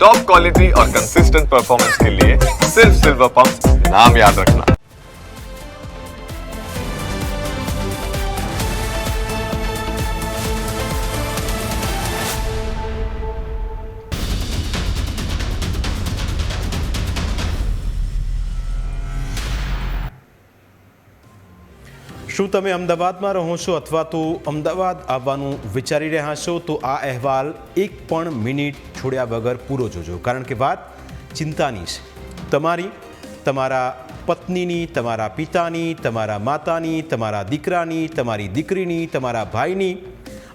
Top quality और consistent performance के लिए सिर्फ सिल्वर पंप नाम याद रखना। શું તમે અમદાવાદમાં રહો છો અથવા તો અમદાવાદ આવવાનું વિચારી રહ્યા છો તો આ અહેવાલ એક પણ મિનિટ છોડ્યા વગર પૂરો જોજો, કારણ કે વાત ચિંતાની છે. તમારી, તમારા પત્નીની, તમારા પિતાની, તમારા માતાની, તમારા દીકરાની, તમારી દીકરીની, તમારા ભાઈની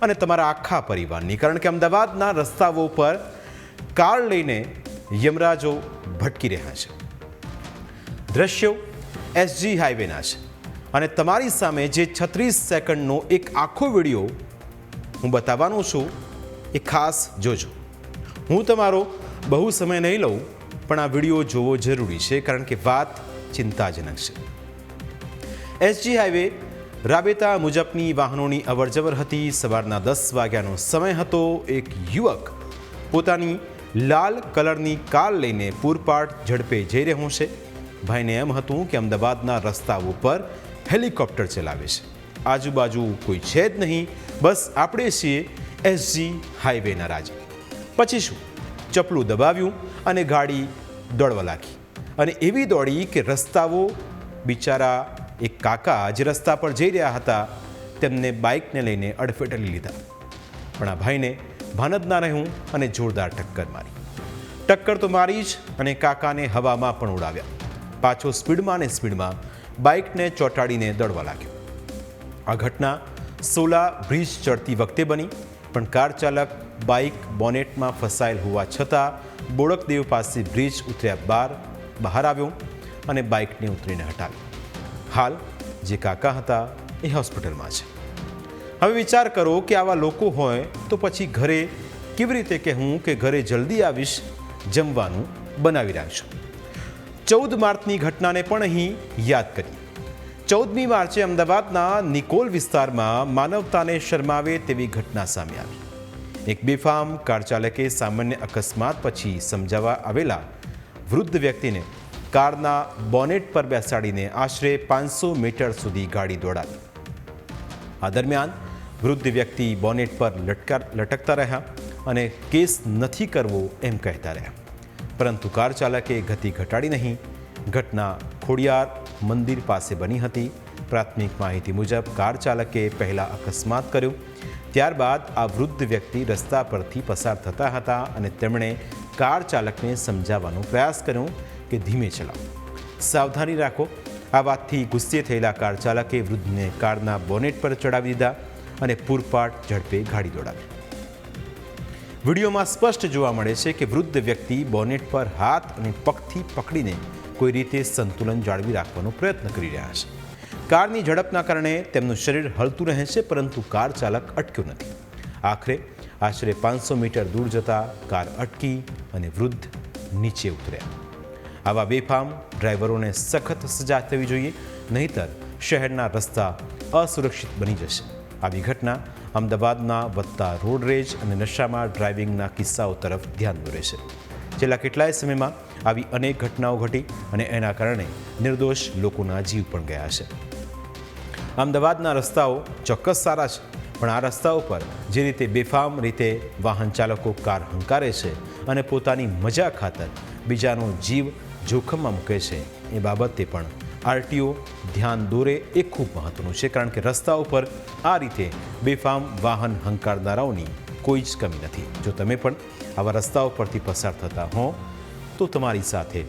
અને તમારા આખા પરિવારની. કારણ કે અમદાવાદના રસ્તાઓ પર કાર લઈને યમરાજો ભટકી રહ્યા છે. દ્રશ્યો એસજી હાઈવેના છે અને તમારી સામે જે 36 સેકન્ડનો એક આખો વિડીયો હું બતાવવાનો છું એ ખાસ જોજો. હું તમારો બહુ સમય નહીં લઉં, પણ આ વિડીયો જોવો જરૂરી છે, કારણ કે વાત ચિંતાજનક છે. એસજી હાઈવે રાબેતા મુજબની વાહનોની અવરજવર હતી. સવારના 10 વાગ્યાનો સમય હતો. એક યુવક પોતાની લાલ કલરની કાર લઈને પૂરપાટ ઝડપે જઈ રહ્યો છે. ભાઈને એમ હતું કે અમદાવાદના રસ્તાઓ પર હેલિકોપ્ટર ચલાવે છે, આજુબાજુ કોઈ છે જ નહીં, બસ આપણે છીએ એસજી હાઈવેના રાજા. પછી શું, ચપલું દબાવ્યું અને ગાડી દોડવા લાગી. અને એવી દોડી કે રસ્તાઓ, બિચારા એક કાકા જે રસ્તા પર જઈ રહ્યા હતા તેમને બાઇકને લઈને અડફેટે લીધા. પણ આ ભાઈને ભાન જ ના રહ્યું અને જોરદાર ટક્કર મારી. ટક્કર તો મારી જ અને કાકાને હવામાં પણ ઉડાવ્યા. પાછો સ્પીડમાં ને સ્પીડમાં બાઇકને ચોંટાડીને દોડવા લાગ્યો. આ ઘટના સોલા બ્રિજ ચડતી વખતે બની, પણ કાર ચાલક બાઇક બોનેટમાં ફસાયેલ હોવા છતાં બોડકદેવ પાસે બ્રિજ ઉતર્યા બહાર આવ્યો અને બાઇકને ઉતરીને હટાવી. હાલ જે કાકા હતા એ હોસ્પિટલમાં છે. હવે વિચાર કરો કે આવા લોકો હોય તો પછી ઘરે કેવી રીતે કહેવું કે ઘરે જલ્દી આવીશ, જમવાનું બનાવી રાખજો. 14 માર્ચની ઘટનાને પણ અહીં યાદ કરી. 14મી માર્ચે અમદાવાદના નિકોલ વિસ્તારમાં માનવતાને શરમાવે તેવી ઘટના સામે આવી. એક બેફામ કાર ચાલકે સામાન્ય અકસ્માત પછી સમજાવવા આવેલા વૃદ્ધ વ્યક્તિને કારના બોનેટ પર બેસાડીને આશરે 500 મીટર સુધી ગાડી દોડાવી. આ દરમિયાન વૃદ્ધ વ્યક્તિ બોનેટ પર લટકતા રહ્યા અને કેસ નથી કરવો એમ કહેતા રહ્યા, પરંતુ કાર ચાલકે ગતિ ઘટાડી નહીં. ઘટના ખોડિયાર મંદિર પાસે બની હતી. પ્રાથમિક માહિતી મુજબ કાર ચાલકે પહેલાં અકસ્માત કર્યો, ત્યારબાદ આ વૃદ્ધ વ્યક્તિ રસ્તા પરથી પસાર થતા હતા અને તેમણે કાર ચાલકને સમજાવવાનો પ્રયાસ કર્યો કે ધીમે ચલાવો, સાવધાની રાખો. આ વાતથી ગુસ્સે થયેલા કાર ચાલકે વૃદ્ધને કારના બોનેટ પર ચડાવી દીધા અને પૂરપાટ ઝડપે ગાડી દોડાવી. વિડીયોમાં સ્પષ્ટ જોવા મળે છે કે વૃદ્ધ વ્યક્તિ બોનેટ પર હાથ અને પગથી પકડીને કોઈ રીતે સંતુલન જાળવી રાખવાનો પ્રયત્ન કરી રહ્યા છે. કારની ઝડપના કારણે તેમનું શરીર હલતું રહે છે, પરંતુ કાર ચાલક અટક્યો નથી. આખરે આશરે 500 મીટર દૂર જતાં કાર અટકી અને વૃદ્ધ નીચે ઉતર્યા. આવા બેફામ ડ્રાઈવરોને સખત સજા થવી જોઈએ, નહીંતર શહેરના રસ્તા અસુરક્ષિત બની જશે. આવી ઘટના અમદાવાદના વધતા રોડ રેજ અને નશામાં ડ્રાઇવિંગના કિસ્સાઓ તરફ ધ્યાન દોરે છે. છેલ્લા કેટલાય સમયમાં આવી અનેક ઘટનાઓ ઘટી અને એના કારણે નિર્દોષ લોકોના જીવ પણ ગયા છે. અમદાવાદના રસ્તાઓ ચોક્કસ સારા છે, પણ આ રસ્તાઓ પર જે રીતે બેફામ રીતે વાહન ચાલકો કાર હંકારે છે અને પોતાની મજા ખાતર બીજાનો જીવ જોખમમાં મૂકે છે, એ બાબતે પણ આરટીઓ ધ્યાન દોરે એ ખૂબ મહત્વનું છે. કારણ કે રસ્તાઓ પર આ રીતે બેફામ વાહન હંકારનારાઓની કોઈ જ કમી નથી. જો તમે પણ આવા રસ્તાઓ પરથી પસાર થતા હો તો તમારી સાથે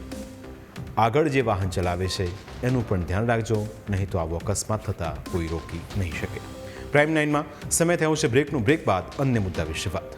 આગળ જે વાહન ચલાવે છે એનું પણ ધ્યાન રાખજો, નહીં તો આવો અકસ્માત થતાં કોઈ રોકી નહીં શકે. પ્રાઇમ 9માં સમય થયો છે બ્રેકનું. બ્રેક બાદ અન્ય મુદ્દા વિશે વાત.